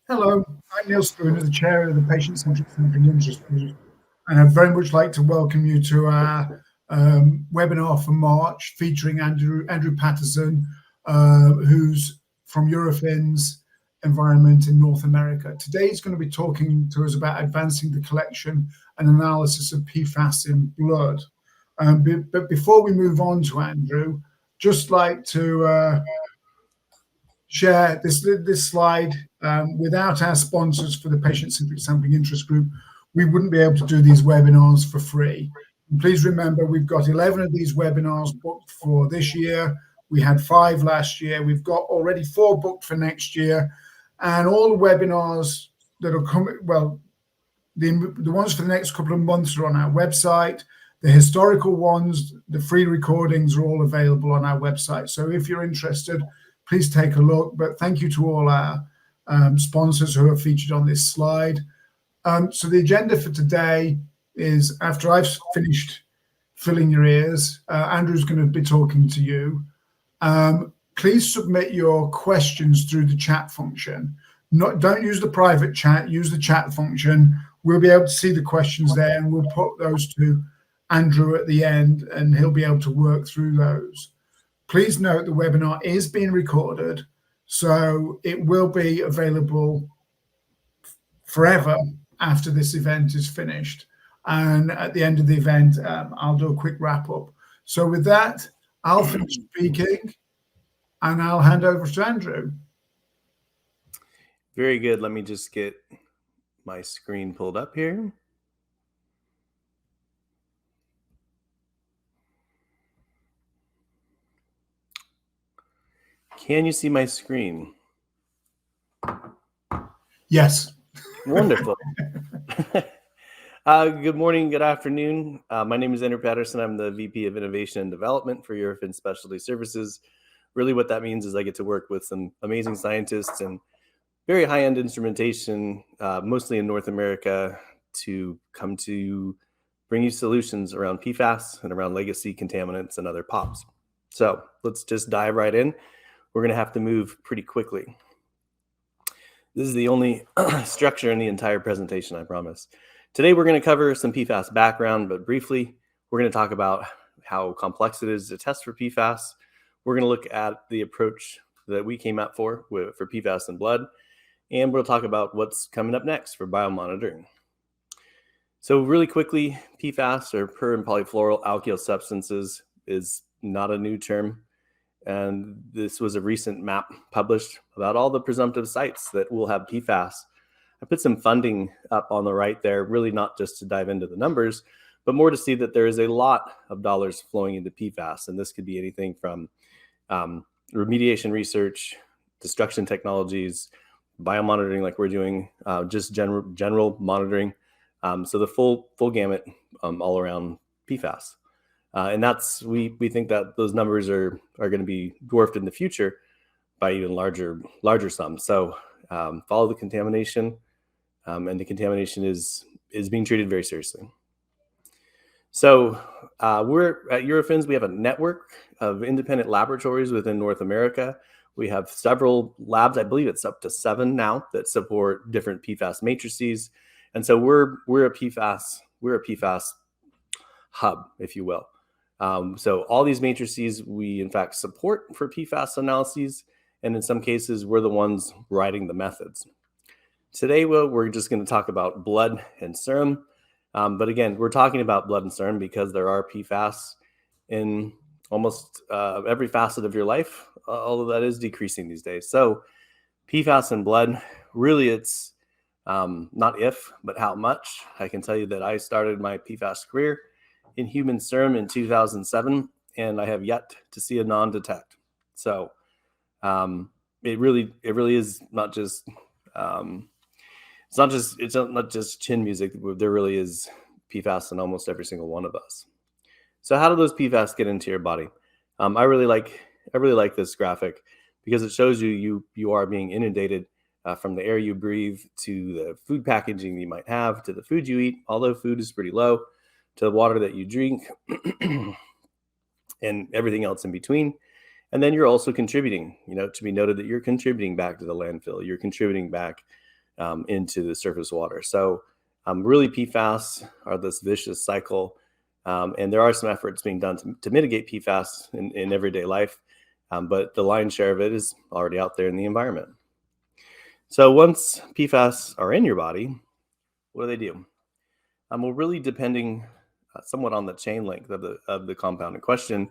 Hello, I'm Neil Spooner, the chair of the Patient-Centric Sampling Interest Group, and I'd very much like to welcome you to our webinar for March featuring Andrew Patterson, who's from Eurofins Environment in North America. Today he's going to be talking to us about advancing the collection and analysis of PFAS in blood. But before we move on to Andrew, just like to share this slide. Without our sponsors for the Patient-Centric Sampling Interest Group, we wouldn't be able to do these webinars for free. And please remember, we've got 11 of these webinars booked for this year. We had 5 last year. We've got already 4 booked for next year. And all the webinars that are coming, well, the ones for the next couple of months are on our website. The historical ones, the free recordings are all available on our website. So if you're interested, please take a look. But thank you to all our sponsors who are featured on this slide. So the agenda for today is, after I've finished filling your ears, Andrew's going to be talking to you. Please submit your questions through the chat function. Don't use the private chat, use the chat function. We'll be able to see the questions there, and we'll put those to Andrew at the end, and he'll be able to work through those. Please note the webinar is being recorded, so it will be available forever after this event is finished. And at the end of the event, I'll do a quick wrap up. So with that, I'll finish speaking and I'll hand over to Andrew. Very good. Let me just get my screen pulled up here. Can you see my screen? Yes. Wonderful. Good morning, good afternoon. My name is Andrew Patterson. I'm the VP of Innovation and Development for Eurofins Specialty Services. Really what that means is I get to work with some amazing scientists and very high-end instrumentation, mostly in North America, to come to bring you solutions around PFAS and around legacy contaminants and other POPs. So let's just dive right in. We're going to have to move pretty quickly. This is the only structure in the entire presentation, I promise. Today, we're going to cover some PFAS background, but briefly, we're going to talk about how complex it is to test for PFAS. We're going to look at the approach that we came up for PFAS in blood, and we'll talk about what's coming up next for biomonitoring. So really quickly, PFAS, or per and polyfluoroalkyl substances, is not a new term. And this was a recent map published about all the presumptive sites that will have PFAS. I put some funding up on the right there, really not just to dive into the numbers, but more to see that there is a lot of dollars flowing into PFAS. And this could be anything from remediation research, destruction technologies, biomonitoring like we're doing, just general monitoring. So the full gamut all around PFAS. And that's, we think that those numbers are going to be dwarfed in the future by even larger sums. So follow the contamination, and the contamination is being treated very seriously. So we're at Eurofins. We have a network of independent laboratories within North America. We have several labs, I believe it's up to 7 now, that support different PFAS matrices. And so we're a PFAS hub, if you will. So all these matrices we in fact support for PFAS analyses, and in some cases we're the ones writing the methods. Today we're just going to talk about blood and serum, but again we're talking about blood and serum because there are PFAS in almost every facet of your life, although that is decreasing these days. So PFAS in blood, really it's not if, but how much. I can tell you that I started my PFAS career in human serum in 2007, and I have yet to see a non-detect. So it really is not just it's not just chin music. There really is PFAS in almost every single one of us. So how do those PFAS get into your body? I really like this graphic because it shows you are being inundated from the air you breathe to the food packaging you might have to the food you eat, although food is pretty low, to the water that you drink, and everything else in between. And then you're also contributing, to be noted that you're contributing back to the landfill. You're contributing back into the surface water. So really PFAS are this vicious cycle. And there are some efforts being done to mitigate PFAS in everyday life. But the lion's share of it is already out there in the environment. So once PFAS are in your body, what do they do? Well, really depending somewhat on the chain length of the compound in question,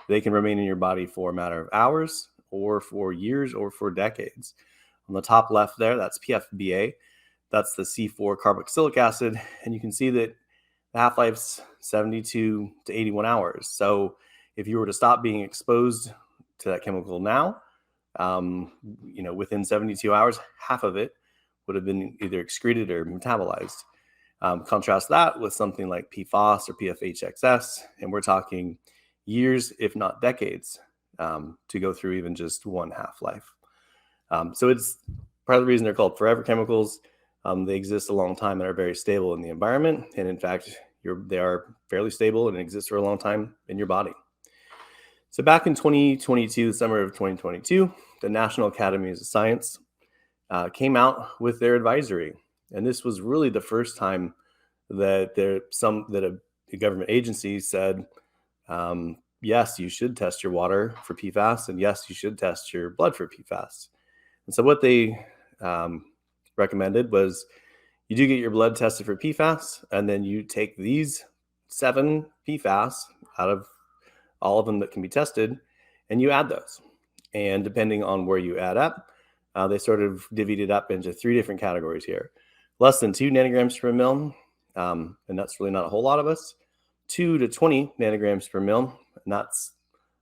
they can remain in your body for a matter of hours or for years or for decades. On the top left there, that's PFBA. That's the C4 carboxylic acid. And you can see that the half-life's 72 to 81 hours. So if you were to stop being exposed to that chemical now, within 72 hours, half of it would have been either excreted or metabolized. Contrast that with something like PFAS or PFHXS, and we're talking years, if not decades, to go through even just one half-life. So it's part of the reason they're called forever chemicals. They exist a long time and are very stable in the environment. And in fact, they are fairly stable and exist for a long time in your body. So back in 2022, the summer of 2022, the National Academies of Science came out with their advisory. And this was really the first time that a government agency said, yes, you should test your water for PFAS, and yes, you should test your blood for PFAS. And so what they recommended was you do get your blood tested for PFAS, and then you take these 7 PFAS out of all of them that can be tested, and you add those. And depending on where you add up, they sort of divvied it up into 3 different categories here. Less than 2 nanograms per mil, and that's really not a whole lot of us. 2 to 20 nanograms per mil, and that's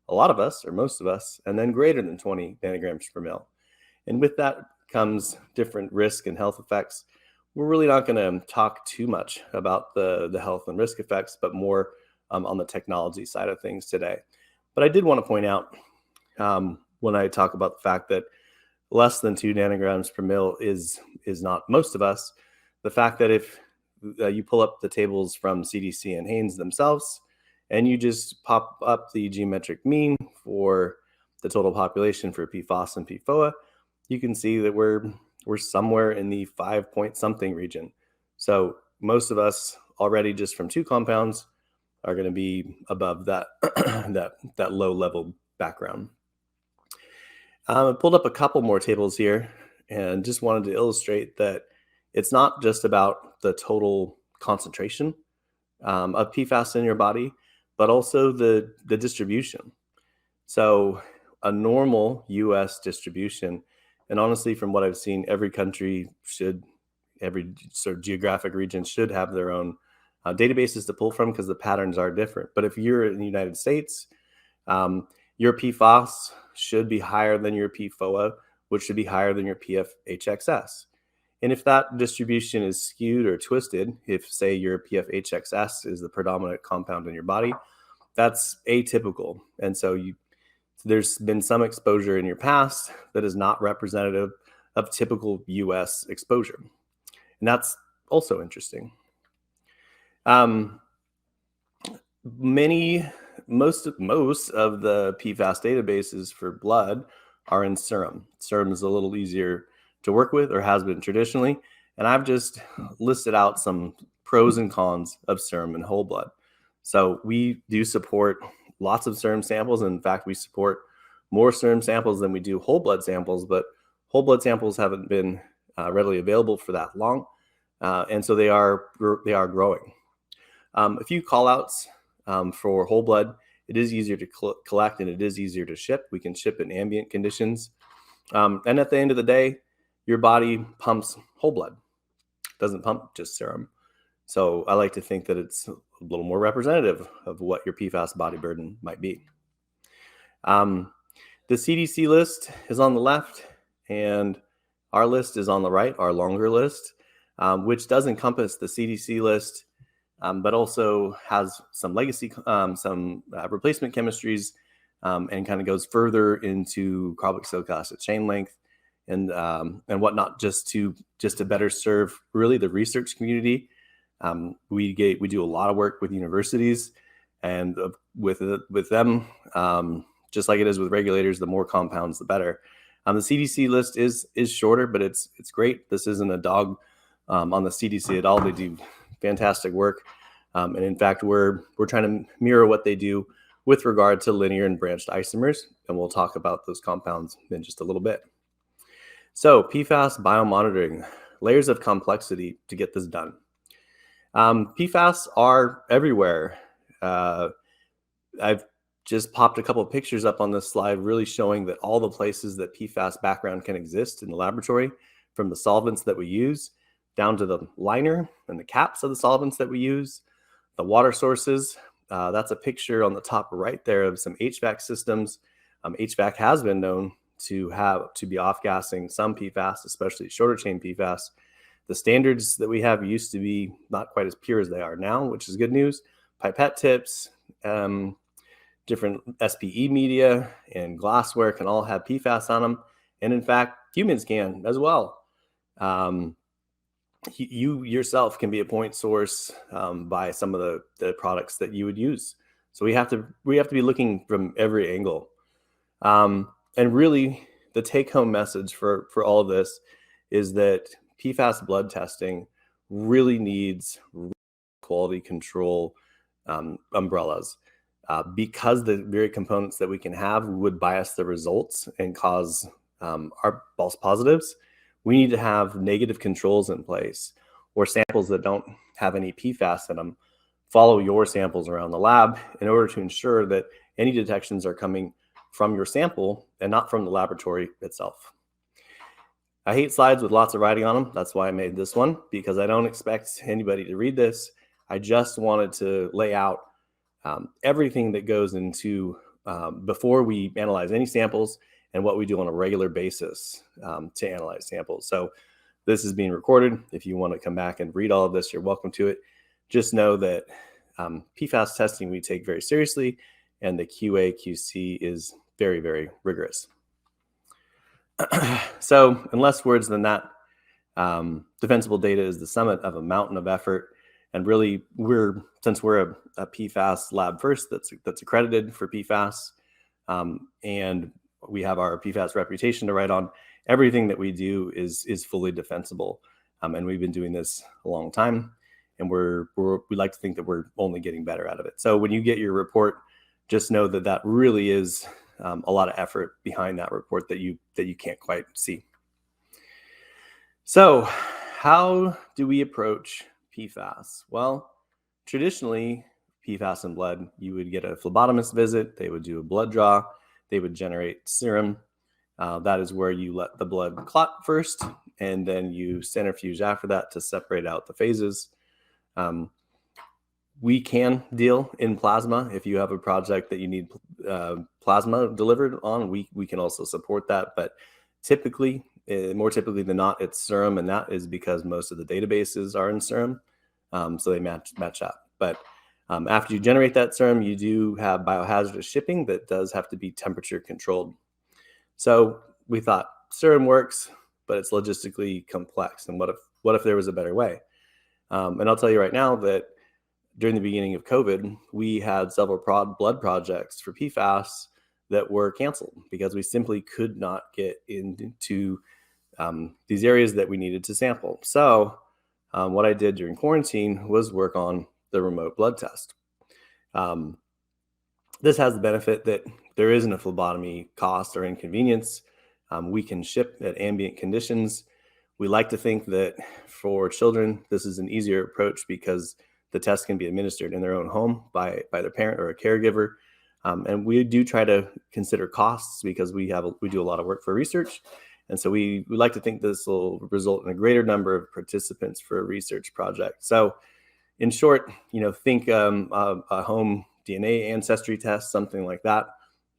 a lot of us, or most of us, and then greater than 20 nanograms per mil. And with that comes different risk and health effects. We're really not going to talk too much about the health and risk effects, but more on the technology side of things today. But I did want to point out when I talk about the fact that less than 2 nanograms per mil is not most of us, the fact that if you pull up the tables from CDC and Haynes themselves, and you just pop up the geometric mean for the total population for PFAS and PFOA, you can see that we're somewhere in the 5 point something region. So most of us already just from 2 compounds are going to be above that that low level background. I pulled up a couple more tables here and just wanted to illustrate that it's not just about the total concentration of PFAS in your body, but also the distribution. So a normal US distribution, and honestly, from what I've seen, every sort of geographic region should have their own databases to pull from because the patterns are different. But if you're in the United States, your PFAS should be higher than your PFOA, which should be higher than your PFHXS. And if that distribution is skewed or twisted, if say your PFHXS is the predominant compound in your body, that's atypical. And so there's been some exposure in your past that is not representative of typical US exposure. And that's also interesting. Most of the PFAS databases for blood are in serum. Serum is a little easier to work with, or has been traditionally. And I've just listed out some pros and cons of serum and whole blood. So we do support lots of serum samples. In fact, we support more serum samples than we do whole blood samples, but whole blood samples haven't been readily available for that long. And so they are growing. A few call outs for whole blood. It is easier to collect and it is easier to ship. We can ship in ambient conditions. And at the end of the day, your body pumps whole blood. It doesn't pump just serum. So I like to think that it's a little more representative of what your PFAS body burden might be. The CDC list is on the left and our list is on the right, our longer list, which does encompass the CDC list, but also has some legacy, some replacement chemistries, and kind of goes further into carboxylic acid chain length and whatnot, just to better serve really the research community. We do a lot of work with universities, and with them, just like it is with regulators, the more compounds, the better. The CDC list is shorter, but it's great. This isn't a dog on the CDC at all. They do fantastic work, and in fact, we're trying to mirror what they do with regard to linear and branched isomers, and we'll talk about those compounds in just a little bit. So PFAS biomonitoring, layers of complexity to get this done. PFAS are everywhere. I've just popped a couple of pictures up on this slide, really showing that all the places that PFAS background can exist in the laboratory, from the solvents that we use down to the liner and the caps of the solvents that we use, the water sources. That's a picture on the top right there of some HVAC systems. HVAC has been known to be off-gassing some PFAS, especially shorter chain PFAS. The standards that we have used to be not quite as pure as they are now, which is good news. Pipette tips, different SPE media and glassware can all have PFAS on them. And in fact, humans can as well. You yourself can be a point source by some of the products that you would use. So we have to be looking from every angle. And really, the take-home message for all of this is that PFAS blood testing really needs quality control umbrellas, because the very components that we can have would bias the results and cause our false positives. We need to have negative controls in place, or samples that don't have any PFAS in them follow your samples around the lab in order to ensure that any detections are coming from your sample and not from the laboratory itself. I hate slides with lots of writing on them. That's why I made this one, because I don't expect anybody to read this. I just wanted to lay out everything that goes into before we analyze any samples and what we do on a regular basis to analyze samples. So this is being recorded. If you want to come back and read all of this, you're welcome to it. Just know that PFAS testing we take very seriously, and the QA/QC is very, very rigorous. So in less words than that, defensible data is the summit of a mountain of effort. And really, since we're a PFAS lab first that's accredited for PFAS, and we have our PFAS reputation to write on, everything that we do is fully defensible. And we've been doing this a long time, and we like to think that we're only getting better out of it. So when you get your report, just know that really is a lot of effort behind that report that you can't quite see. So how do we approach PFAS? Well, traditionally, PFAS in blood, you would get a phlebotomist visit. They would do a blood draw. They would generate serum. That is where you let the blood clot first, and then you centrifuge after that to separate out the phases. We can deal in plasma. If you have a project that you need plasma delivered on, we can also support that. But typically, more typically than not, it's serum, and that is because most of the databases are in serum, so they match up. But after you generate that serum, you do have biohazardous shipping that does have to be temperature controlled. So we thought serum works, but it's logistically complex. And what if there was a better way? And I'll tell you right now that during the beginning of COVID, we had several blood projects for PFAS that were canceled because we simply could not get into these areas that we needed to sample. So what I did during quarantine was work on the remote blood test. This has the benefit that there isn't a phlebotomy cost or inconvenience. We can ship at ambient conditions. We like to think that for children, this is an easier approach because the test can be administered in their own home by their parent or a caregiver. And we do try to consider costs because we do a lot of work for research. And so we like to think this will result in a greater number of participants for a research project. So in short, think a home DNA ancestry test, something like that,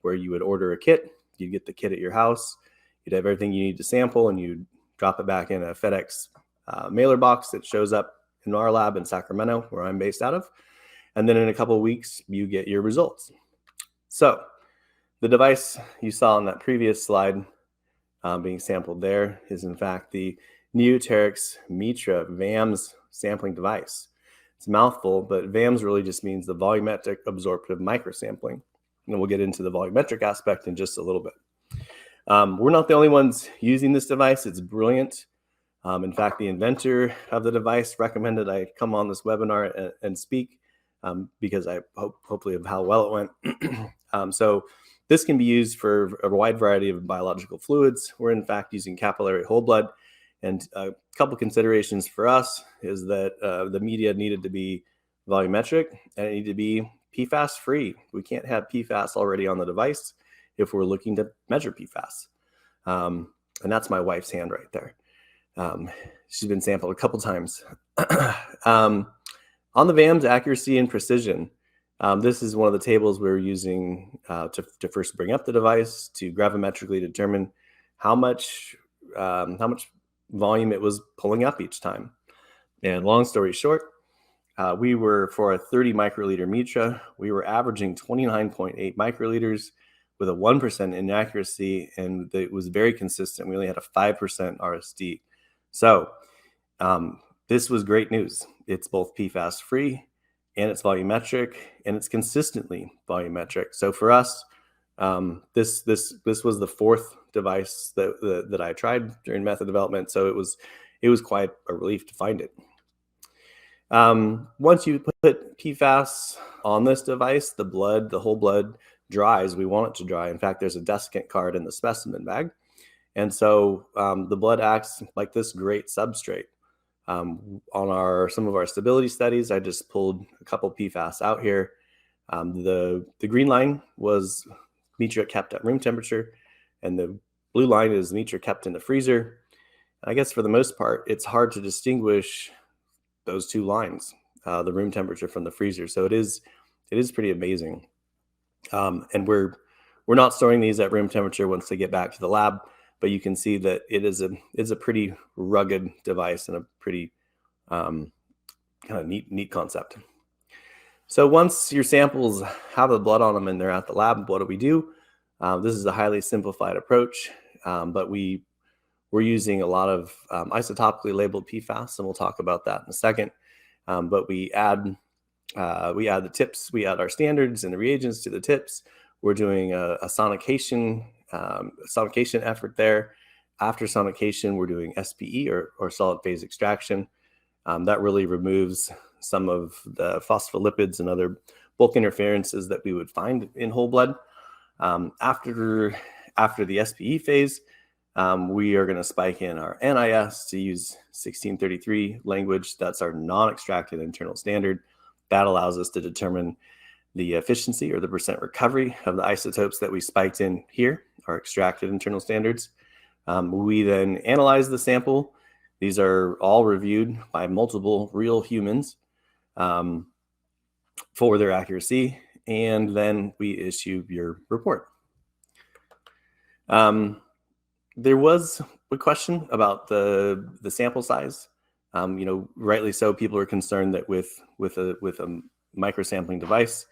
where you would order a kit, you'd get the kit at your house, you'd have everything you need to sample, and you drop it back in a FedEx mailer box that shows up in our lab in Sacramento, where I'm based out of. And then in a couple of weeks, you get your results. So the device you saw on that previous slide being sampled there is in fact the Neoteryx Mitra VAMS sampling device. It's a mouthful, but VAMS really just means the volumetric absorptive microsampling. And we'll get into the volumetric aspect in just a little bit. We're not the only ones using this device. It's brilliant. In fact, the inventor of the device recommended I come on this webinar and speak because I hopefully of how well it went. So this can be used for a wide variety of biological fluids. We're in fact using capillary whole blood. And a couple considerations for us is that the media needed to be volumetric and it needed to be PFAS free. We can't have PFAS already on the device if we're looking to measure PFAS. And that's my wife's hand right there. She's been sampled a couple times. On the VAM's accuracy and precision, this is one of the tables we're using to first bring up the device to gravimetrically determine how much volume it was pulling up each time. And long story short, we were, for a 30 microliter Mitra, we were averaging 29.8 microliters with a 1% inaccuracy, and it was very consistent. We only had a 5% RSD. So this was great news. It's both PFAS free and it's volumetric and it's consistently volumetric. So for us, this was the fourth device that I tried during method development. So it was quite a relief to find it. Once you put PFAS on this device, the whole blood dries. We want it to dry. In fact, there's a desiccant card in the specimen bag. And so the blood acts like this great substrate. On some of our stability studies, I just pulled a couple PFAS out here. The green line was Mitra kept at room temperature, and the blue line is Mitra kept in the freezer. I guess for the most part, it's hard to distinguish those two lines, the room temperature from the freezer. So it is pretty amazing. And we're not storing these at room temperature once they get back to the lab, but you can see that it's a pretty rugged device and a pretty kind of neat concept. So once your samples have the blood on them and they're at the lab, what do we do? This is a highly simplified approach, but we're using a lot of isotopically labeled PFAS, and we'll talk about that in a second. But we add the tips, we add our standards and the reagents to the tips. We're doing a sonication effort there. After sonication, we're doing SPE or solid phase extraction. That really removes some of the phospholipids and other bulk interferences that we would find in whole blood. After the SPE phase, we are going to spike in our NIS to use 1633 language. That's our non-extracted internal standard. That allows us to determine the efficiency or the percent recovery of the isotopes that we spiked in here, our extracted internal standards. We then analyze the sample. These are all reviewed by multiple real humans for their accuracy, and then we issue your report. There was a question about the sample size. Rightly so, people are concerned that with a microsampling device,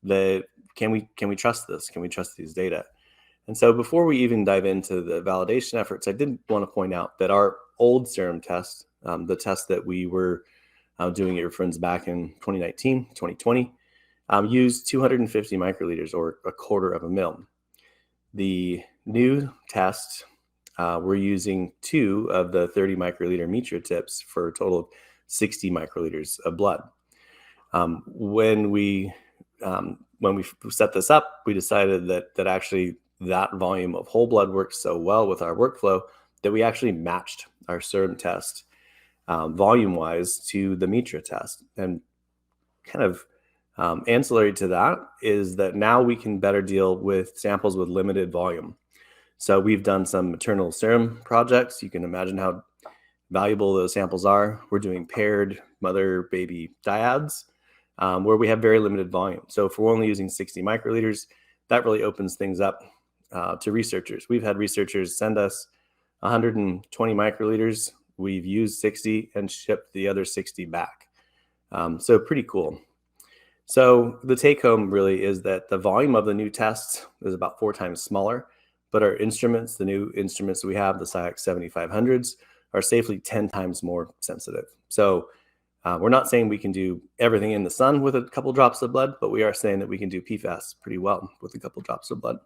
that can we trust this? Can we trust these data? And so before we even dive into the validation efforts, I did want to point out that our old serum test, the test that we were doing at your friends back in 2019, 2020, used 250 microliters or a quarter of a mil. The new test, we're using 2 of the 30 microliter Mitra tips for a total of 60 microliters of blood. When we set this up, we decided that actually that volume of whole blood works so well with our workflow that we actually matched our serum test volume-wise to the Mitra test. And kind of ancillary to that is that now we can better deal with samples with limited volume. So we've done some maternal serum projects. You can imagine how valuable those samples are. We're doing paired mother-baby dyads where we have very limited volume. So if we're only using 60 microliters, that really opens things up to researchers. We've had researchers send us 120 microliters. We've used 60 and shipped the other 60 back. So pretty cool. So the take home really is that the volume of the new tests is about 4 times smaller, but our instruments, the new instruments we have, the SciAx 7500s, are safely 10 times more sensitive. So we're not saying we can do everything in the sun with a couple drops of blood, but we are saying that we can do PFAS pretty well with a couple drops of blood.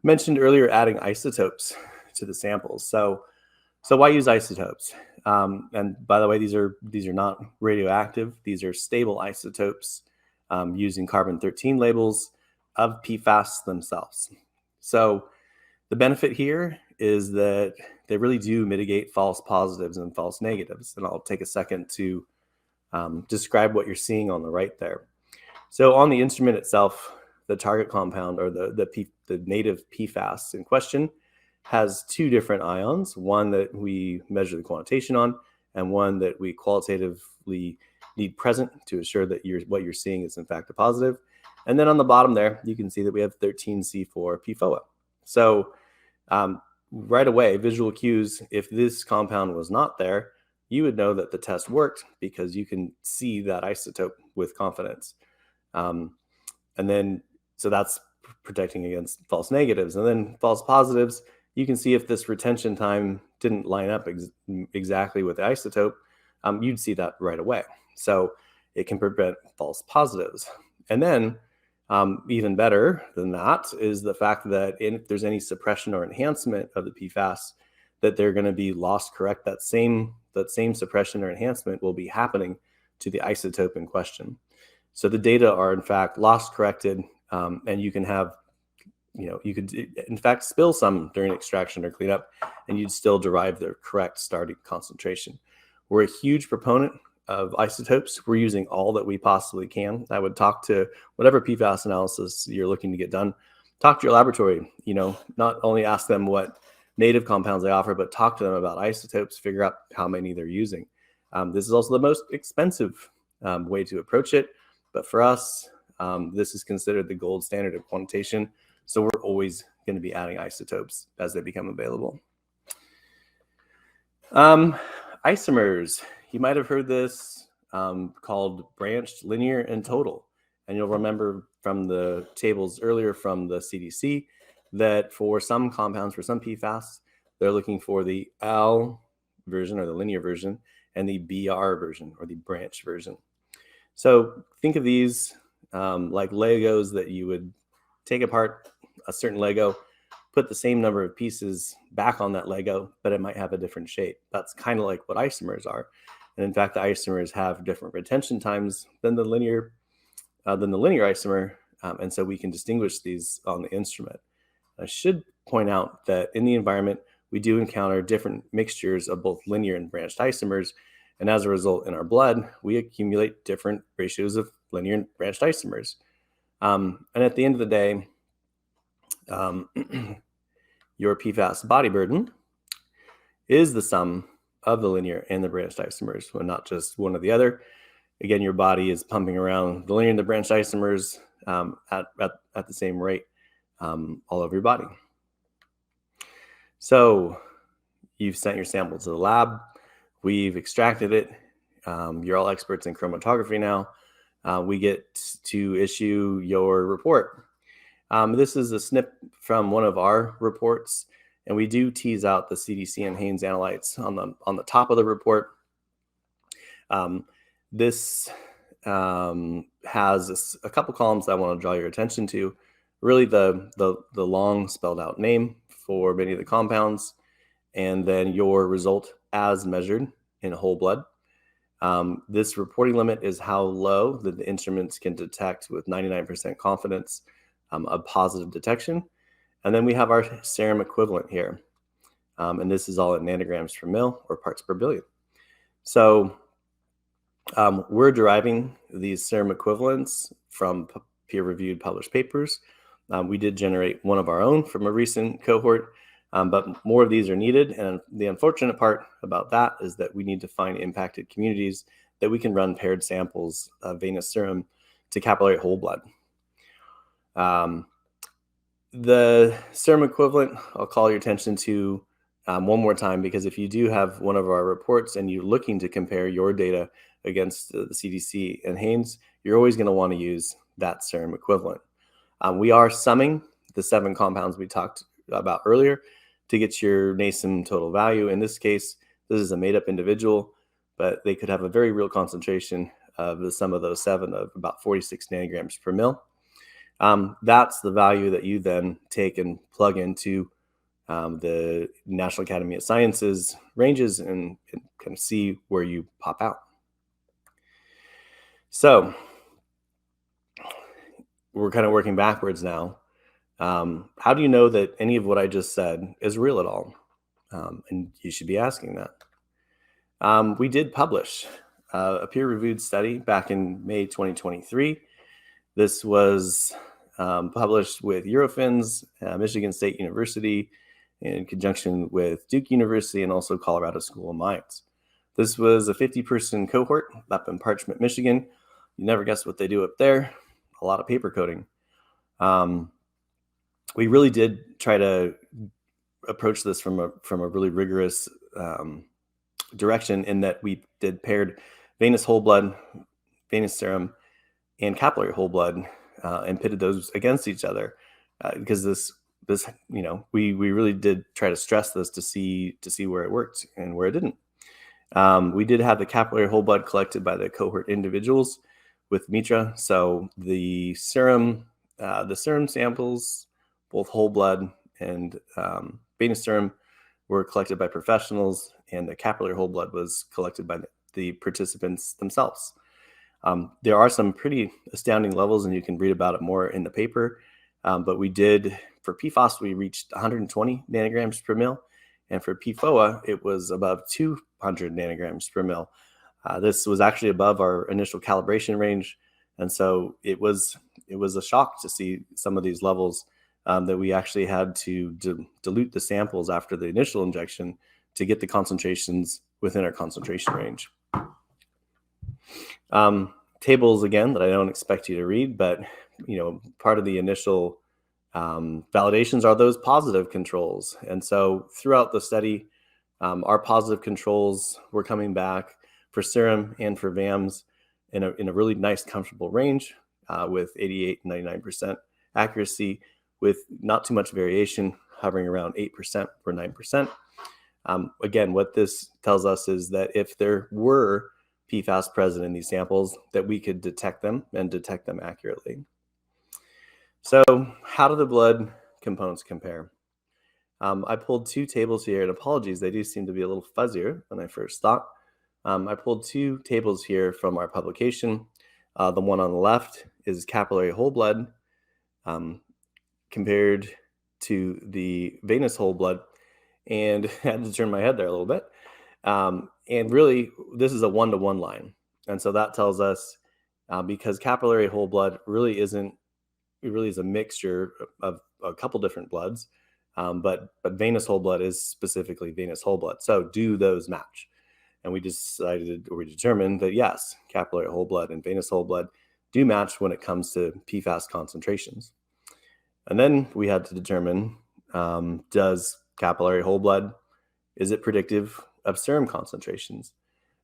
mentioned earlier adding isotopes to the samples. So why use isotopes? And by the way, these are not radioactive. These are stable isotopes using carbon-13 labels of PFAS themselves. So the benefit here is that they really do mitigate false positives and false negatives. And I'll take a second to describe what you're seeing on the right there. So on the instrument itself, the target compound, or the native PFAS in question, has two different ions, one that we measure the quantitation on and one that we qualitatively need present to assure that what you're seeing is in fact a positive. And then on the bottom there, you can see that we have 13C4 PFOA. So right away, visual cues, if this compound was not there, you would know that the test worked because you can see that isotope with confidence. And then, so that's protecting against false negatives. And then false positives, you can see if this retention time didn't line up exactly with the isotope, you'd see that right away. So it can prevent false positives. And then even better than that is the fact that if there's any suppression or enhancement of the PFAS, that they're going to be loss correct. That same suppression or enhancement will be happening to the isotope in question. So the data are in fact loss corrected, and you can have, you could in fact spill some during extraction or cleanup, and you'd still derive the correct starting concentration. We're a huge proponent of isotopes. We're using all that we possibly can. I would talk to whatever PFAS analysis you're looking to get done. Talk to your laboratory. Not only ask them what native compounds they offer, but talk to them about isotopes. Figure out how many they're using. This is also the most expensive way to approach it, but for us, this is considered the gold standard of quantitation. So we're always going to be adding isotopes as they become available. Isomers. You might have heard this called branched, linear, and total. And you'll remember from the tables earlier from the CDC that for some compounds, for some PFAS, they're looking for the L version, or the linear version, and the BR version, or the branch version. So think of these like Legos that you would take apart a certain Lego, put the same number of pieces back on that Lego, but it might have a different shape. That's kind of like what isomers are. And in fact, the isomers have different retention times than the linear isomer. And so we can distinguish these on the instrument. I should point out that in the environment, we do encounter different mixtures of both linear and branched isomers. And as a result, in our blood, we accumulate different ratios of linear and branched isomers. And at the end of the day, your PFAS body burden is the sum of the linear and the branched isomers, well, not just one or the other. Again, your body is pumping around the linear and the branched isomers at the same rate all over your body. So you've sent your sample to the lab. We've extracted it. You're all experts in chromatography now. We get to issue your report. This is a snip from one of our reports, and we do tease out the CDC and Haines analytes on the top of the report. This has a couple columns that I want to draw your attention to. Really, the long spelled out name for many of the compounds, and then your result as measured in whole blood. This reporting limit is how low that the instruments can detect with 99% confidence a positive detection. And then we have our serum equivalent here. And this is all in nanograms per mil, or parts per billion. So we're deriving these serum equivalents from peer-reviewed published papers. We did generate one of our own from a recent cohort, but more of these are needed. And the unfortunate part about that is that we need to find impacted communities that we can run paired samples of venous serum to capillary whole blood. The serum equivalent, I'll call your attention to one more time, because if you do have one of our reports and you're looking to compare your data against the CDC and Haines, you're always going to want to use that serum equivalent. We are summing the 7 compounds we talked about earlier to get your NASEM total value. In this case, this is a made-up individual, but they could have a very real concentration of the sum of those 7 of about 46 nanograms per mil. That's the value that you then take and plug into the National Academy of Sciences ranges and kind of see where you pop out. So we're kind of working backwards now. How do you know that any of what I just said is real at all? And you should be asking that. We did publish a peer-reviewed study back in May 2023. This was published with Eurofins, Michigan State University, in conjunction with Duke University and also Colorado School of Mines. This was a 50-person cohort up in Parchment, Michigan. You never guess what they do up there. A lot of paper coding. We really did try to approach this from a really rigorous direction, in that we did paired venous whole blood, venous serum, and capillary whole blood, and pitted those against each other, because this we really did try to stress this to see where it worked and where it didn't. We did have the capillary whole blood collected by the cohort individuals with Mitra. So the serum samples, both whole blood and venous serum, were collected by professionals, and the capillary whole blood was collected by the participants themselves. There are some pretty astounding levels, and you can read about it more in the paper. But we did, for PFAS, we reached 120 nanograms per mil. And for PFOA, it was above 200 nanograms per mil. This was actually above our initial calibration range. And so it was a shock to see some of these levels, that we actually had to dilute the samples after the initial injection to get the concentrations within our concentration range. Tables, again, that I don't expect you to read, but part of the initial validations are those positive controls. And so throughout the study, our positive controls were coming back for serum and for VAMs in a really nice, comfortable range, with 88 and 99% accuracy, with not too much variation, hovering around 8% or 9%. Again, what this tells us is that if there were PFAS present in these samples, that we could detect them and detect them accurately. So how do the blood components compare? I pulled two tables here, and apologies, they do seem to be a little fuzzier than I first thought. I pulled two tables here from our publication. The one on the left is capillary whole blood compared to the venous whole blood, and I had to turn my head there a little bit. And really, this is a one-to-one line. And so that tells us, because capillary whole blood really is a mixture of a couple different bloods, but venous whole blood is specifically venous whole blood. So do those match? And we determined that yes, capillary whole blood and venous whole blood do match when it comes to PFAS concentrations. And then we had to determine, does capillary whole blood, is it predictive of serum concentrations?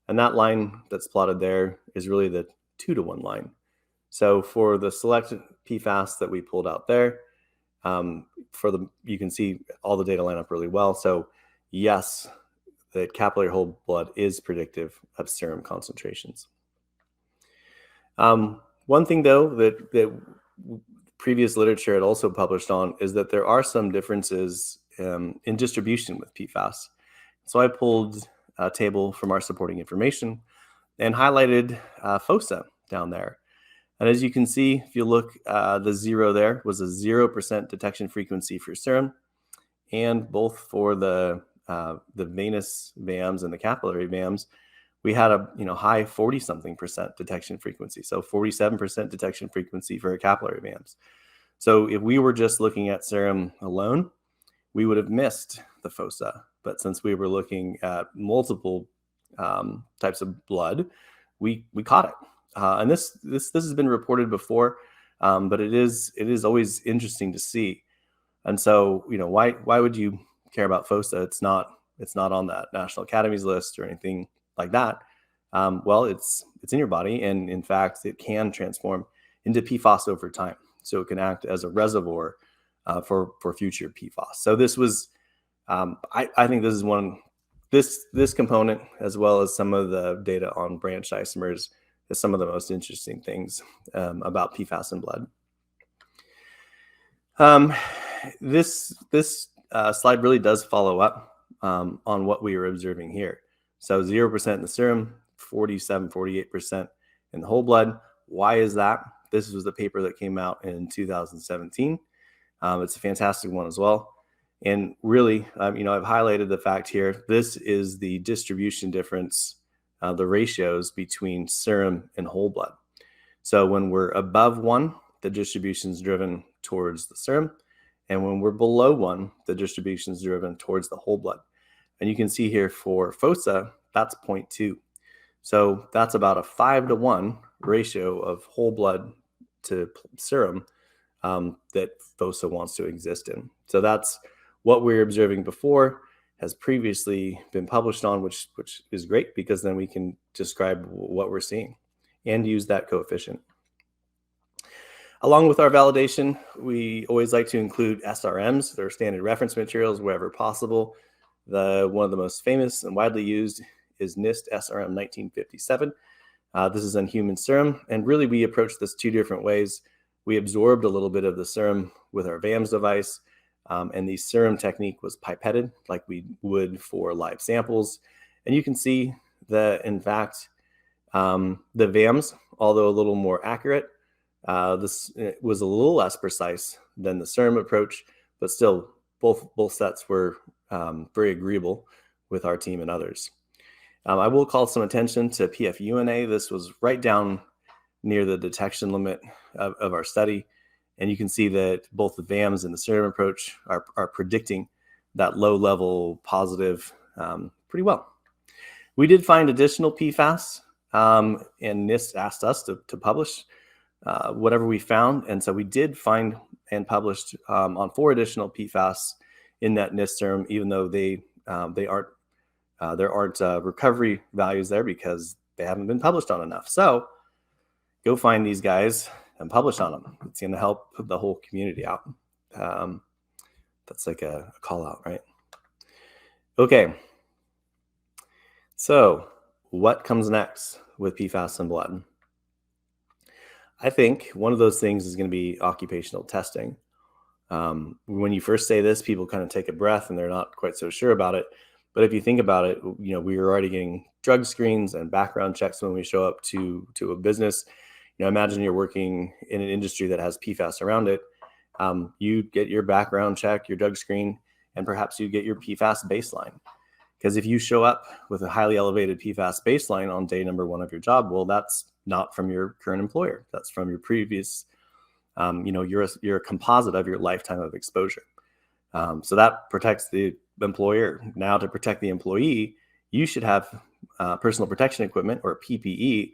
And that line that's plotted there is really the 2-to-1 line. So for the selected PFAS that we pulled out there, you can see all the data line up really well. So yes, that capillary whole blood is predictive of serum concentrations. One thing, though, that previous literature had also published on is that there are some differences in distribution with PFAS. So I pulled a table from our supporting information and highlighted fossa down there. And as you can see, if you look, the 0 there was a 0% detection frequency for serum, and both for the venous VAMs and the capillary VAMs, we had a high 40-something% detection frequency. So 47% detection frequency for capillary VAMs. So if we were just looking at serum alone, we would have missed the fossa. But since we were looking at multiple types of blood, we caught it. And this has been reported before, but it is always interesting to see. And so, why would you care about fossa? It's not on that National Academies list or anything like that. Well, it's in your body, and in fact, it can transform into PFAS over time. So it can act as a reservoir for future PFAS. So this was, I think this is this component, as well as some of the data on branched isomers, is some of the most interesting things about PFAS in blood. This slide really does follow up on what we were observing here. So 0% in the serum, 48% in the whole blood. Why is that? This was the paper that came out in 2017. It's a fantastic one as well. And really, I've highlighted the fact here, this is the distribution difference, the ratios between serum and whole blood. So when we're above 1, the distribution is driven towards the serum. And when we're below 1, the distribution is driven towards the whole blood. And you can see here for fossa, that's 0.2. So that's about a 5-to-1 ratio of whole blood to serum that fossa wants to exist in. So that's what we were observing before, has previously been published on, which is great, because then we can describe what we're seeing and use that coefficient. Along with our validation, we always like to include SRMs, their standard reference materials, wherever possible. One of the most famous and widely used is NIST SRM 1957. This is on human serum, and really we approach this 2 different ways. We absorbed a little bit of the serum with our VAMS device, and the serum technique was pipetted like we would for live samples. And you can see that, in fact, the VAMS, although a little more accurate, this was a little less precise than the serum approach, but still both sets were very agreeable with our team and others. I will call some attention to PFUNA. This was right down near the detection limit of our study. And you can see that both the VAMS and the serum approach are predicting that low level positive pretty well. We did find additional PFAS, and NIST asked us to publish whatever we found. And so we did find and published on 4 additional PFAS in that NIST serum, even though there aren't recovery values there because they haven't been published on enough. So go find these guys and publish on them. It's going to help the whole community out. That's like a call out, right? Okay. So what comes next with PFAS in blood? I think one of those things is going to be occupational testing. When you first say this, people kind of take a breath and they're not quite so sure about it. But if you think about it, we were already getting drug screens and background checks when we show up to a business. Imagine you're working in an industry that has PFAS around it. You get your background check, your drug screen, and perhaps you get your PFAS baseline. Because if you show up with a highly elevated PFAS baseline on day number 1 of your job, well, that's not from your current employer. That's from your previous, you're a composite of your lifetime of exposure. So that protects the employer. Now, to protect the employee, you should have personal protection equipment, or PPE,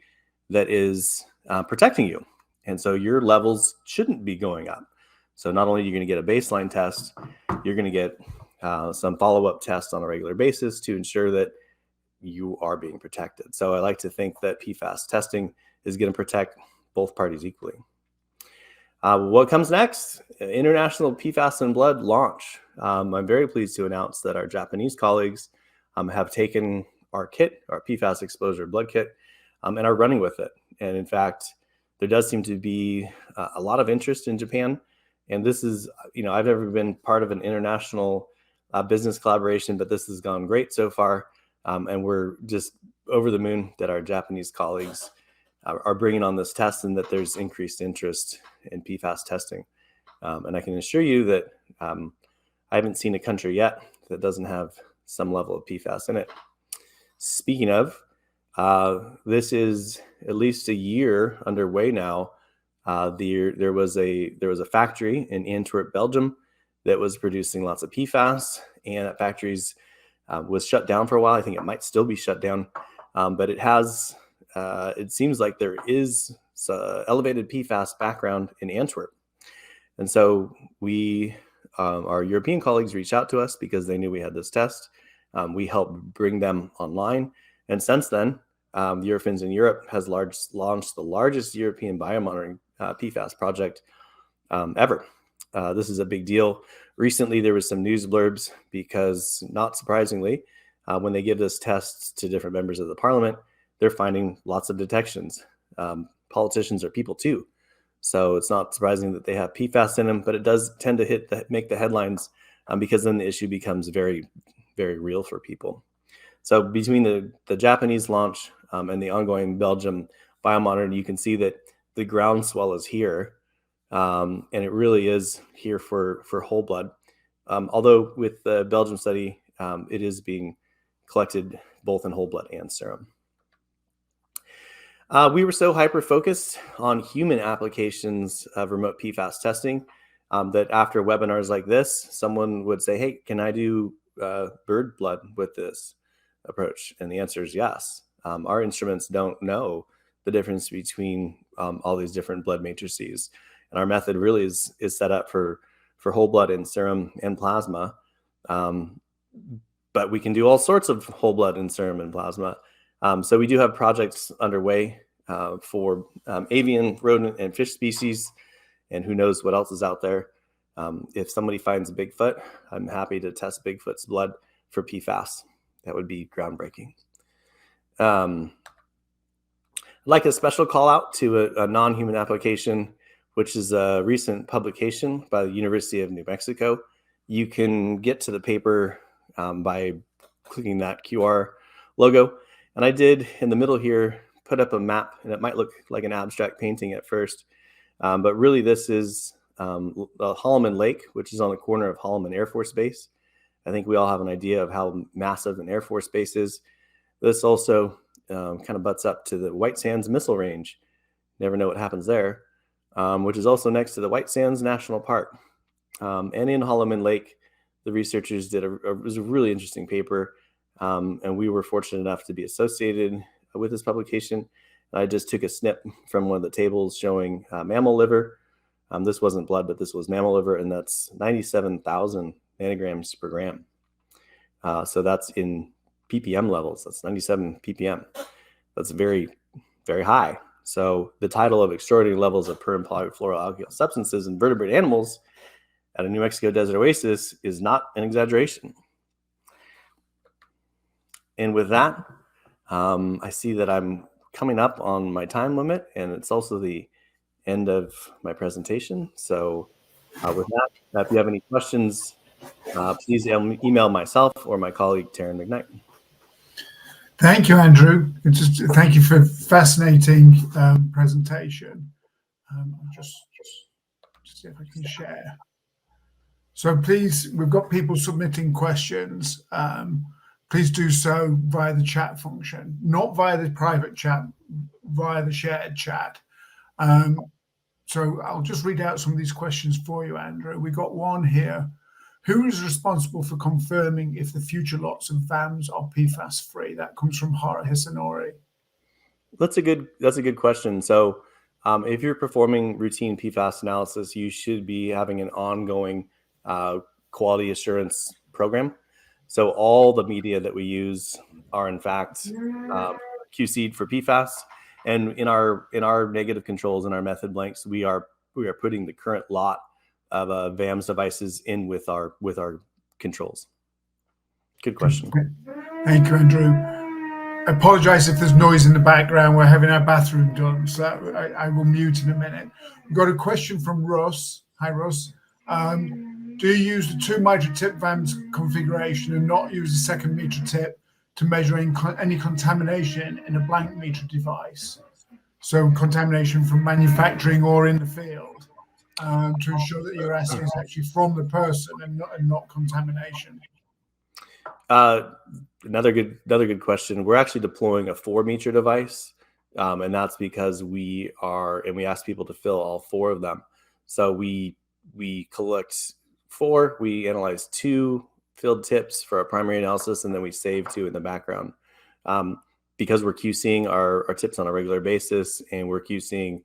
that is protecting you. And so your levels shouldn't be going up. So not only are you going to get a baseline test, you're going to get some follow-up tests on a regular basis to ensure that you are being protected. So I like to think that PFAS testing is going to protect both parties equally. What comes next? International PFAS in blood launch. I'm very pleased to announce that our Japanese colleagues have taken our kit, our PFAS exposure blood kit, and are running with it. And in fact, there does seem to be a lot of interest in Japan. And this is, I've never been part of an international business collaboration, but this has gone great so far. And we're just over the moon that our Japanese colleagues are bringing on this test, and that there's increased interest in PFAS testing. And I can assure you that I haven't seen a country yet that doesn't have some level of PFAS in it. Speaking of, this is at least a year underway now. There was a factory in Antwerp, Belgium, that was producing lots of PFAS, and that factory's was shut down for a while. I think it might still be shut down, but it seems like there is elevated PFAS background in Antwerp. And so our European colleagues reached out to us because they knew we had this test. We helped bring them online. And since then, the Eurofins in Europe has launched the largest European biomonitoring PFAS project ever. This is a big deal. Recently, there was some news blurbs because, not surprisingly, when they give this test to different members of the parliament, they're finding lots of detections. Politicians are people too. So it's not surprising that they have PFAS in them, but it does tend to make the headlines because then the issue becomes very, very real for people. So between the Japanese launch and the ongoing Belgium biomonitor, you can see that the groundswell is here, and it really is here for whole blood. Although with the Belgium study, it is being collected both in whole blood and serum. We were so hyper-focused on human applications of remote PFAS testing that after webinars like this, someone would say, hey, can I do bird blood with this approach? And the answer is yes. Our instruments don't know the difference between all these different blood matrices. And our method really is set up for whole blood and serum and plasma. But we can do all sorts of whole blood and serum and plasma. So we do have projects underway for avian, rodent, and fish species, and who knows what else is out there. If somebody finds a Bigfoot, I'm happy to test Bigfoot's blood for PFAS. That would be groundbreaking. I'd like a special call out to a non-human application, which is a recent publication by the University of New Mexico. You can get to the paper by clicking that QR logo. And I did, in the middle here, put up a map, and it might look like an abstract painting at first. But really, this is the Holloman Lake, which is on the corner of Holloman Air Force Base. I think we all have an idea of how massive an Air Force Base is. This also kind of butts up to the White Sands Missile Range. Never know what happens there, which is also next to the White Sands National Park. And in Holloman Lake, the researchers did it was a really interesting paper. And we were fortunate enough to be associated with this publication. I just took a snip from one of the tables showing mammal liver. This wasn't blood, but this was mammal liver, and that's 97,000 nanograms per gram. So that's in ppm levels. That's 97 ppm. That's very, very high. So the title of extraordinary levels of per and polyfluoroalkyl substances in vertebrate animals at a New Mexico desert oasis is not an exaggeration. And with that, I see that I'm coming up on my time limit, and it's also the end of my presentation. So with that, if you have any questions, please email myself or my colleague, Taryn McKnight. Thank you, Andrew. Thank you for a fascinating presentation. I'll just see if I can share. So please, we've got people submitting questions. Please do so via the chat function, not via the private chat, via the shared chat. So I'll just read out some of these questions for you, Andrew. We got one here. Who is responsible for confirming if the future lots of VAMs are PFAS free? That comes from Hara Hisanori. That's a good question. So if you're performing routine PFAS analysis, you should be having an ongoing quality assurance program. So all the media that we use are in fact QC'd for PFAS, and in our negative controls and our method blanks, we are putting the current lot of VAMS devices in with our controls. Good question. Thank you, Andrew. I apologize if there's noise in the background. We're having our bathroom done, so I will mute in a minute. We've got a question from Russ. Hi, Russ. Do you use the 2 miter tip VAMS configuration and not use the 2nd meter tip to measure any contamination in a blank meter device? So contamination from manufacturing or in the field, to ensure that your assay is actually from the person and not contamination. Another good question. We're actually deploying a 4 meter device, and that's because we ask people to fill all 4 of them. So we collect 4, we analyze 2 filled tips for our primary analysis, and then we save 2 in the background. Because we're QCing our tips on a regular basis, and we're QCing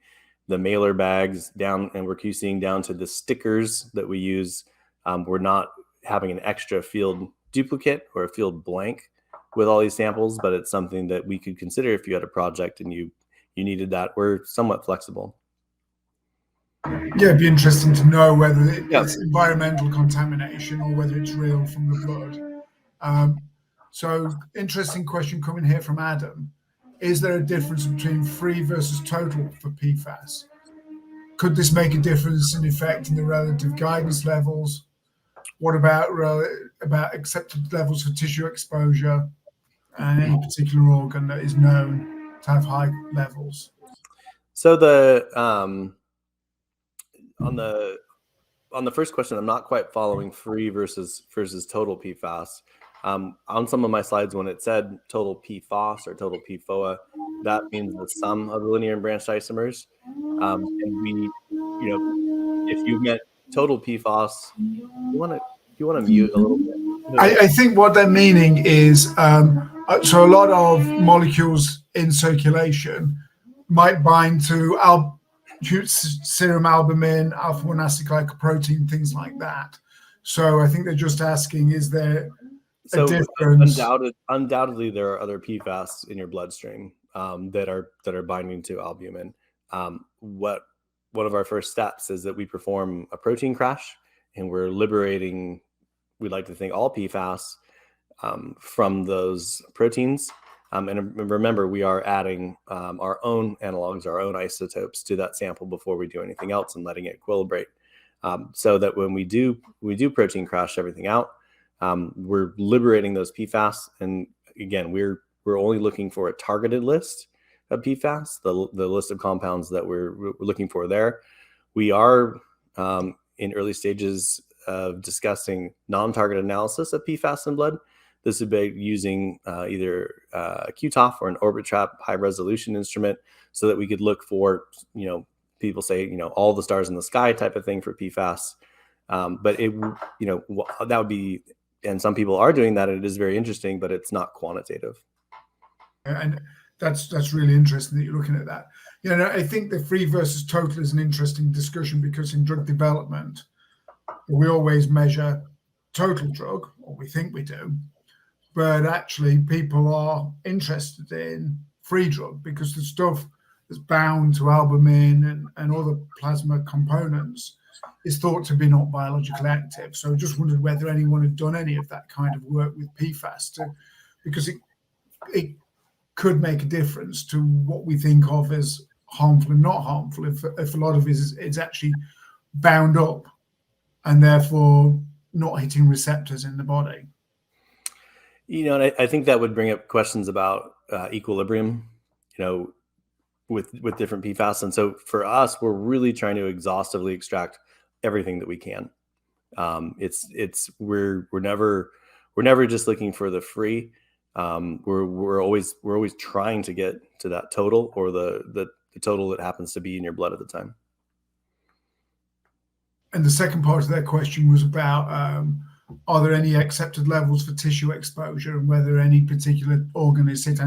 the mailer bags down, and we're QCing down to the stickers that we use. We're not having an extra field duplicate or a field blank with all these samples, but it's something that we could consider if you had a project and you needed that. We're somewhat flexible. Yeah, it'd be interesting to know whether it's environmental contamination or whether it's real from the blood. So interesting question coming here from Adam. Is there a difference between free versus total for PFAS? Could this make a difference in effect in the relative guidance levels? What about accepted levels for tissue exposure and any particular organ that is known to have high levels? So the on the first question, I'm not quite following free versus total PFAS. On some of my slides, when it said total PFAS or total PFOA, that means the sum of the linear and branched isomers. And we, if you meant total PFAS, you want to mute a little bit. I think what they're meaning is, so a lot of molecules in circulation might bind to serum albumin, alpha-1 acetylglycoprotein, things like that. So I think they're just asking, is there a difference? Undoubtedly, there are other PFAS in your bloodstream that are binding to albumin. One of our first steps is that we perform a protein crash, and we're liberating, we'd like to think, all PFAS from those proteins. And remember, we are adding our own analogs, our own isotopes to that sample before we do anything else and letting it equilibrate. So that when we do protein crash everything out, we're liberating those PFAS. And again, we're only looking for a targeted list of PFAS, the list of compounds that we're looking for there. We are in early stages of discussing non-targeted analysis of PFAS in blood. This would be using either a QTOF or an Orbitrap high-resolution instrument, so that we could look for, people say, all the stars in the sky type of thing for PFAS. But that would be, and some people are doing that, and it is very interesting, but it's not quantitative. And that's really interesting that you're looking at that. I think the free versus total is an interesting discussion, because in drug development, we always measure total drug, or we think we do, but actually people are interested in free drug, because the stuff that's bound to albumin and other plasma components is thought to be not biologically active. So I just wondered whether anyone had done any of that kind of work with PFAS, because it could make a difference to what we think of as harmful and not harmful, if a lot of it is actually bound up and therefore not hitting receptors in the body. And I think that would bring up questions about equilibrium, with different PFAS. And so for us, we're really trying to exhaustively extract everything that we can. We're never just looking for the free. We're always trying to get to that total, or the total that happens to be in your blood at the time. And the second part of that question was about, are there any accepted levels for tissue exposure, and whether any particular organ is hit?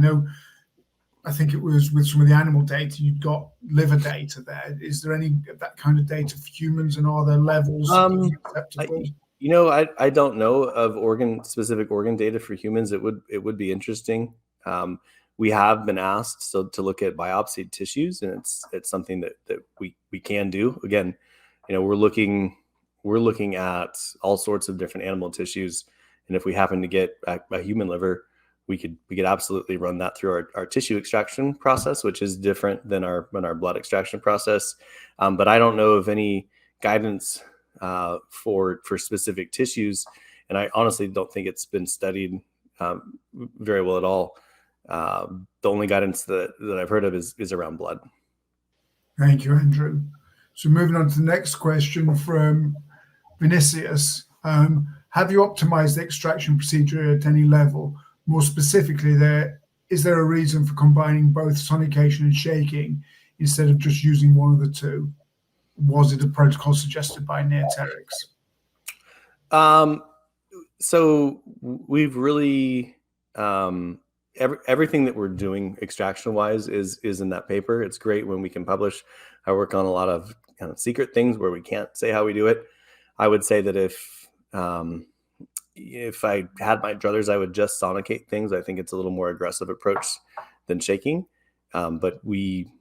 I think it was with some of the animal data, you've got liver data there. Is there any of that kind of data for humans, and are there levels acceptable? I don't know of specific organ data for humans. It would be interesting. We have been asked to look at biopsied tissues, and it's something that we can do. Again, we're looking at all sorts of different animal tissues, and if we happen to get a human liver, we could absolutely run that through our tissue extraction process, which is different than our blood extraction process. But I don't know of any guidance for specific tissues, and I honestly don't think it's been studied very well at all. The only guidance that I've heard of is around blood. Thank you, Andrew. So moving on to the next question from Vinicius. Have you optimized the extraction procedure at any level? More specifically, is there a reason for combining both sonication and shaking instead of just using one of the two? Was it a protocol suggested by Neoterics? So we've really everything that we're doing extraction-wise is in that paper. It's great when we can publish. I work on a lot of kind of secret things where we can't say how we do it. I would say that if I had my druthers, I would just sonicate things. I think it's a little more aggressive approach than shaking. But we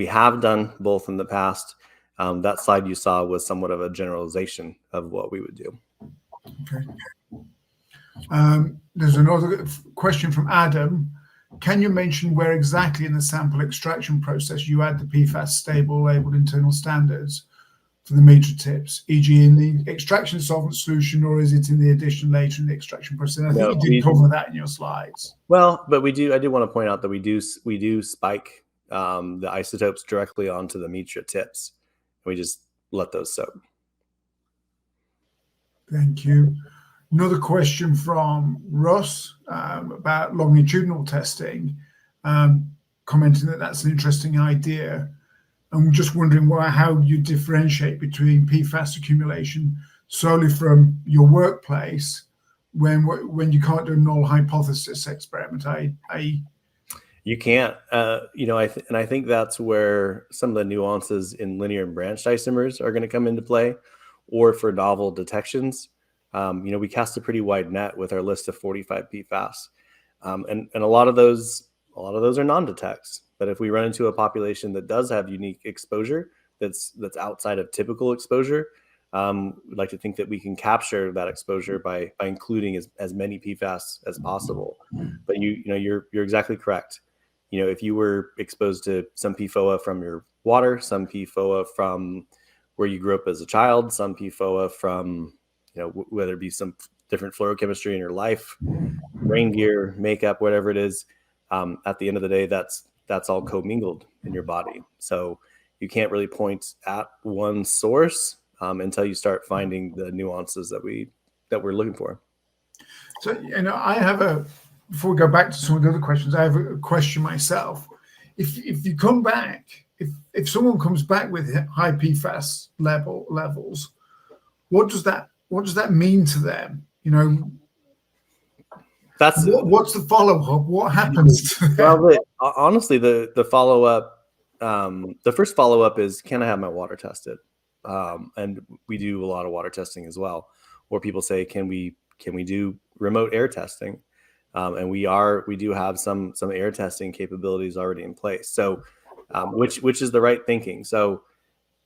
have done both in the past. That slide you saw was somewhat of a generalization of what we would do. Okay. There's another question from Adam. can you mention where exactly in the sample extraction process you add the PFAS stable labeled internal standards for the meter tips, e.g. in the extraction solvent solution, or is it in the addition later in the extraction process? And I think you did cover that in your slides. Well, but I do want to point out that we do spike the isotopes directly onto the meter tips. We just let those soak. Thank you. Another question from Russ about longitudinal testing, commenting that that's an interesting idea. I'm just wondering how you differentiate between PFAS accumulation solely from your workplace when you can't do a null hypothesis experiment. You can't, I think that's where some of the nuances in linear and branched isomers are going to come into play, or for novel detections. We cast a pretty wide net with our list of 45 PFAS, and a lot of those are non-detects. But if we run into a population that does have unique exposure that's outside of typical exposure, we'd like to think that we can capture that exposure by including as many PFAS as possible. But you're exactly correct. If you were exposed to some PFOA from your water, some PFOA from where you grew up as a child, some PFOA from whether it be some different fluorochemistry in your life, rain gear, makeup, whatever it is, at the end of the day, that's all commingled in your body. So you can't really point at one source until you start finding the nuances that we're looking for. So, I have before we go back to some of the other questions, I have a question myself. If you come back, if someone comes back with high PFAS levels, what does that mean to them? What's the follow-up? What happens to them? Well, honestly, the follow-up, the first follow-up is, can I have my water tested? And we do a lot of water testing as well, or people say, can we do remote air testing? And we do have some air testing capabilities already in place. So, which is the right thinking. So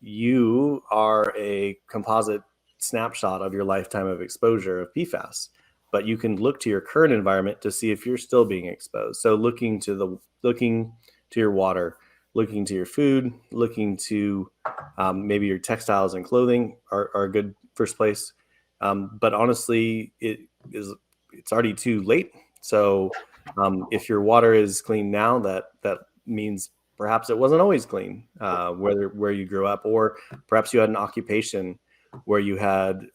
you are a composite snapshot of your lifetime of exposure of PFAS, but you can look to your current environment to see if you're still being exposed. So looking to your water, looking to your food, looking to maybe your textiles and clothing are a good first place. But honestly, it's already too late. So if your water is clean now, that means perhaps it wasn't always clean, where you grew up, or perhaps you had an occupation where you had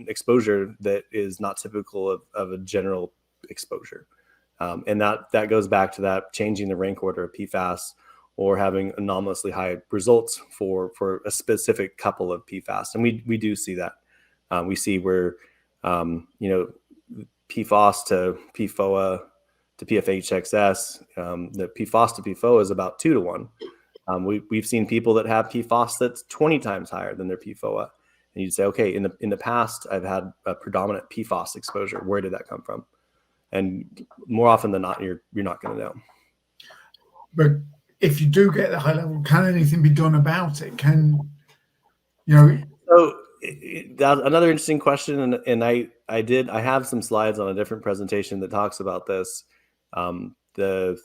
exposure that is not typical of a general exposure. And that goes back to that changing the rank order of PFAS, or having anomalously high results for a specific couple of PFAS. And we do see that. We see where, PFAS to PFOA to PFHXS, the PFAS to PFOA is about 2 to 1. We've seen people that have PFAS that's 20 times higher than their PFOA. And you'd say, okay, in the past, I've had a predominant PFAS exposure. Where did that come from? And more often than not, you're not going to know. But if you do get the high level, can anything be done about it? So that's another interesting question, and I have some slides on a different presentation that talks about this. The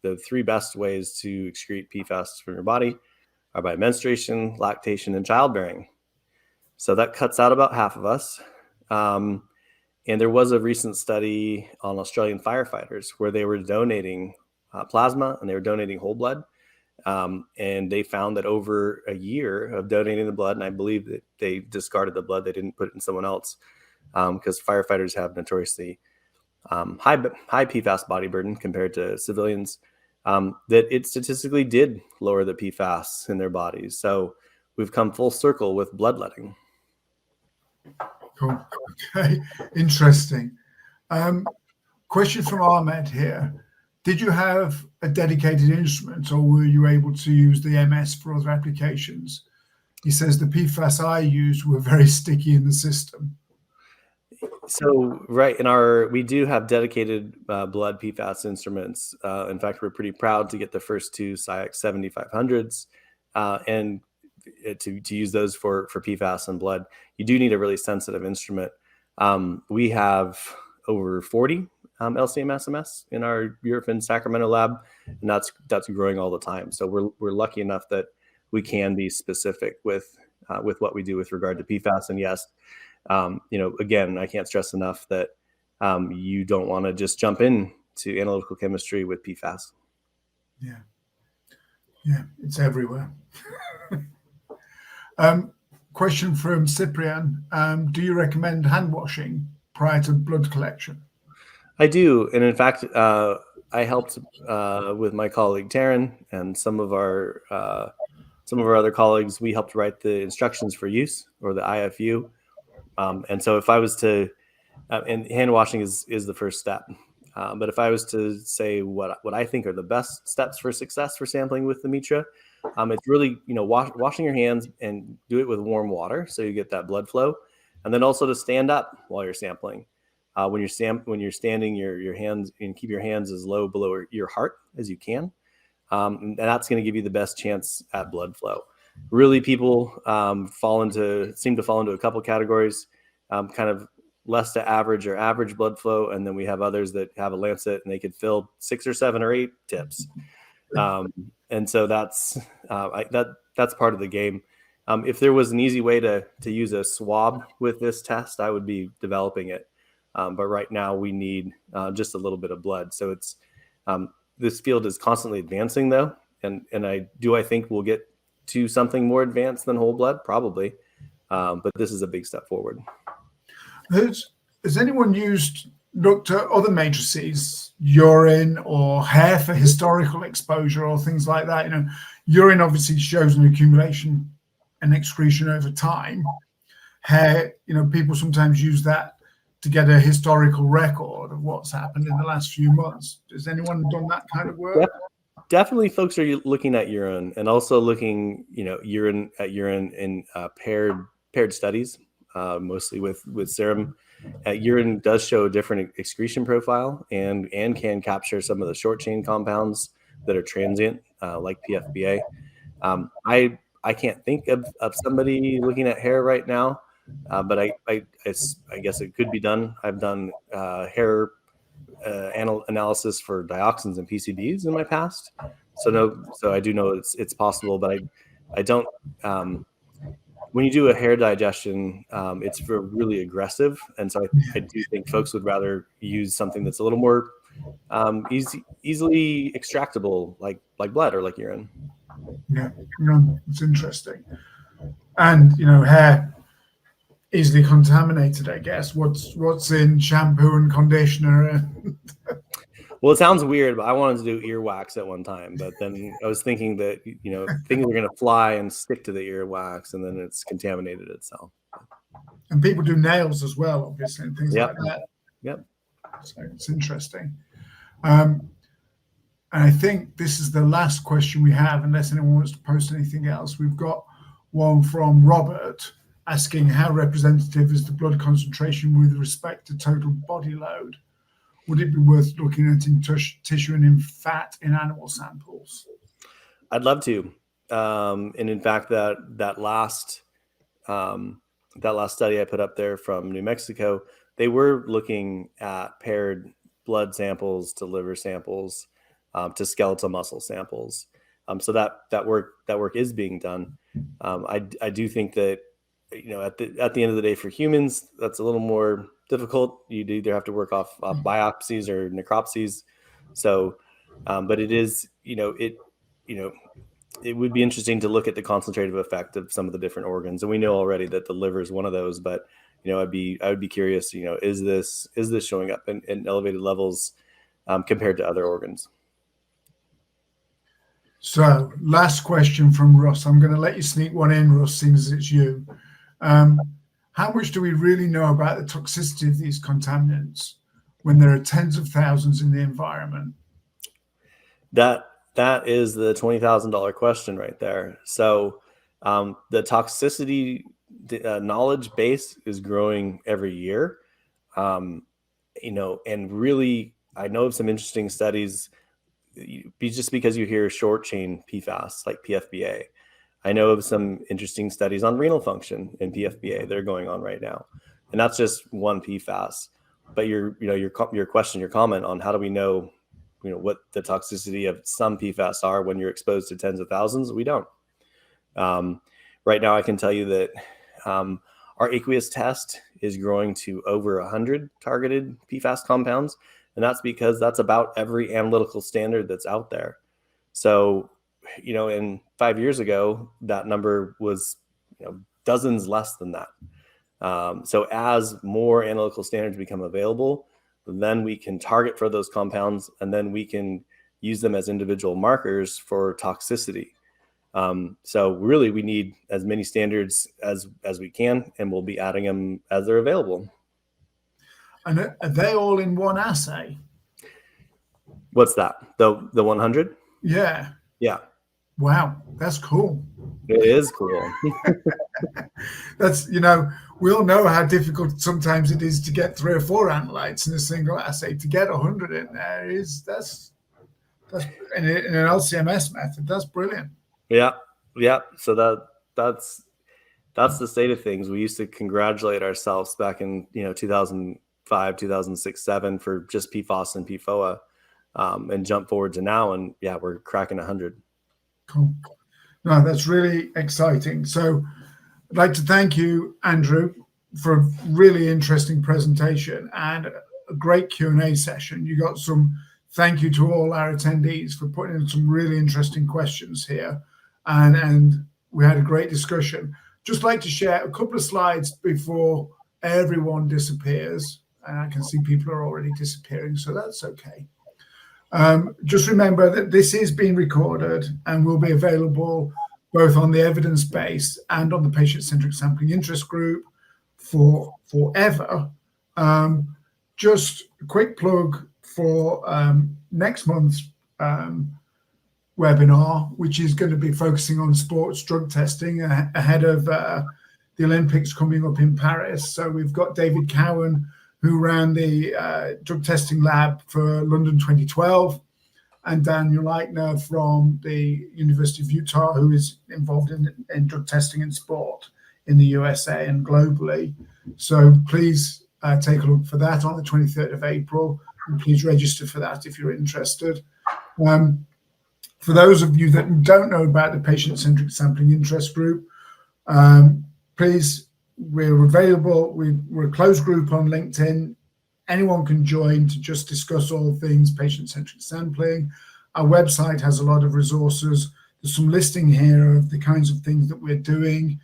3 best ways to excrete PFAS from your body are by menstruation, lactation, and childbearing. So that cuts out about half of us. And there was a recent study on Australian firefighters where they were donating plasma, and they were donating whole blood. And they found that over a year of donating the blood, and I believe that they discarded the blood, they didn't put it in someone else, because firefighters have notoriously high PFAS body burden compared to civilians, that it statistically did lower the PFAS in their bodies. So we've come full circle with bloodletting. Cool. Okay, interesting. Question from Ahmed here. Did you have a dedicated instrument, or were you able to use the MS for other applications? He says the PFAS I used were very sticky in the system. So right, we do have dedicated blood PFAS instruments. In fact, we're pretty proud to get the first 2 SciEx 7500s, and to use those for PFAS and blood. You do need a really sensitive instrument. We have over 40 LCMSMS in our Eurofin Sacramento lab, and that's growing all the time. So we're lucky enough that we can be specific with what we do with regard to PFAS. And yes, again, I can't stress enough that you don't want to just jump in to analytical chemistry with PFAS. Yeah, it's everywhere. Question from Cyprian. Do you recommend hand washing prior to blood collection? I do. And in fact, I helped with my colleague Taryn and some of our other colleagues. We helped write the instructions for use, or the IFU. And so if I was to, and hand washing is the first step. But if I was to say what I think are the best steps for success for sampling with the Mitra, it's really, washing your hands, and do it with warm water so you get that blood flow, and then also to stand up while you're sampling. When you're standing, your hands, and keep your hands as low below your heart as you can, and that's going to give you the best chance at blood flow. Really, people seem to fall into a couple categories, kind of less to average or average blood flow, and then we have others that have a lancet and they could fill 6 or 7 or 8 tips. And so that's part of the game. If there was an easy way to use a swab with this test, I would be developing it. But right now we need just a little bit of blood. So it's this field is constantly advancing, though, and I think we'll get to something more advanced than whole blood, probably. But this is a big step forward. Has anyone looked at other matrices, urine or hair, for historical exposure or things like that? Urine obviously shows an accumulation and excretion over time. Hair, people sometimes use that to get a historical record of what's happened in the last few months. Has anyone done that kind of work? Definitely, folks are looking at urine, and also looking, urine in paired studies, mostly with serum. Urine does show a different excretion profile, and can capture some of the short chain compounds that are transient, like PFBA. I can't think of somebody looking at hair right now, but I guess it could be done. I've done hair analysis for dioxins and PCBs in my past, so I do know it's possible, but I don't. When you do a hair digestion, it's really aggressive, and so I do think folks would rather use something that's a little more easily extractable, like blood or like urine. Yeah, it's interesting. And hair easily contaminated, I guess. What's in shampoo and conditioner? Well, it sounds weird, but I wanted to do earwax at one time. But then I was thinking that, things are going to fly and stick to the earwax, and then it's contaminated itself. And people do nails as well, obviously, and things like that. Yep. So it's interesting. And I think this is the last question we have, unless anyone wants to post anything else. We've got one from Robert asking, how representative is the blood concentration with respect to total body load? Would it be worth looking at in tissue and in fat in animal samples? I'd love to. And in fact, that last study I put up there from New Mexico, they were looking at paired blood samples to liver samples, to skeletal muscle samples. So that work is being done. I do think that, at the end of the day, for humans, that's a little more difficult. You'd either have to work off biopsies or necropsies. So, but it is, it would be interesting to look at the concentrative effect of some of the different organs. And we know already that the liver is one of those, but, I would be curious, is this showing up in elevated levels compared to other organs? So last question from Russ. I'm going to let you sneak one in, Russ, seeing as it's you. How much do we really know about the toxicity of these contaminants when there are tens of thousands in the environment? That is the $20,000 question right there. So the toxicity knowledge base is growing every year. And really, I know of some interesting studies. Just because you hear short chain PFAS like PFBA, I know of some interesting studies on renal function in PFBA that are going on right now. And that's just one PFAS. but your question, your comment on how do we know, what the toxicity of some PFAS are when you're exposed to tens of thousands, we don't. Right now, I can tell you that our aqueous test is growing to over 100 targeted PFAS compounds, and that's because that's about every analytical standard that's out there. So, in 5 years ago, that number was dozens less than that. So as more analytical standards become available, then we can target for those compounds, and then we can use them as individual markers for toxicity. So really, we need as many standards as we can, and we'll be adding them as they're available. And are they all in one assay? What's that? The 100? Yeah. Yeah. Wow, that's cool. It is cool. That's, we all know how difficult sometimes it is to get 3 or 4 analytes in a single assay. To get 100 in there that's in an LCMS method. That's brilliant. Yeah. So that's the state of things. We used to congratulate ourselves back in 2005, 2006, 2007 for just PFAS and PFOA, and jump forward to now, and we're cracking 100. Cool. No, that's really exciting. So I'd like to thank you, Andrew, for a really interesting presentation and a great Q&A session. Thank you to all our attendees for putting in some really interesting questions here. And we had a great discussion. Just like to share a couple of slides before everyone disappears. And I can see people are already disappearing, so that's okay. Just remember that this is being recorded and will be available both on the evidence base and on the patient-centric sampling interest group for forever. Just a quick plug for next month's webinar, which is going to be focusing on sports drug testing ahead of the Olympics coming up in Paris. So we've got David Cowan, who ran the drug testing lab for London 2012, and Daniel Eichner from the University of Utah, who is involved in drug testing in sport in the USA and globally. So please take a look for that on the 23rd of April, and please register for that if you're interested. For those of you that don't know about the patient-centric sampling interest group, please, we're available. We're a closed group on LinkedIn. Anyone can join to just discuss all things patient-centric sampling. Our website has a lot of resources. There's some listing here of the kinds of things that we're doing.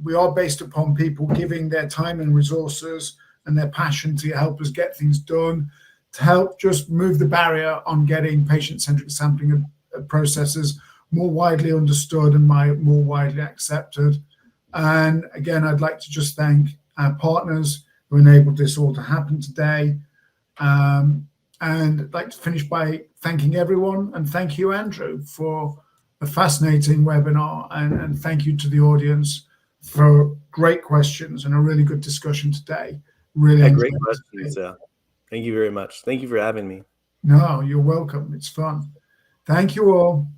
We are based upon people giving their time and resources and their passion to help us get things done, to help just move the barrier on getting patient-centric sampling processes more widely understood and more widely accepted. And again, I'd like to just thank our partners who enabled this all to happen today. And I'd like to finish by thanking everyone, and thank you, Andrew, for a fascinating webinar, and thank you to the audience for great questions and a really good discussion today. Really great questions. Thank you very much. Thank you for having me. No, you're welcome. It's fun. Thank you all.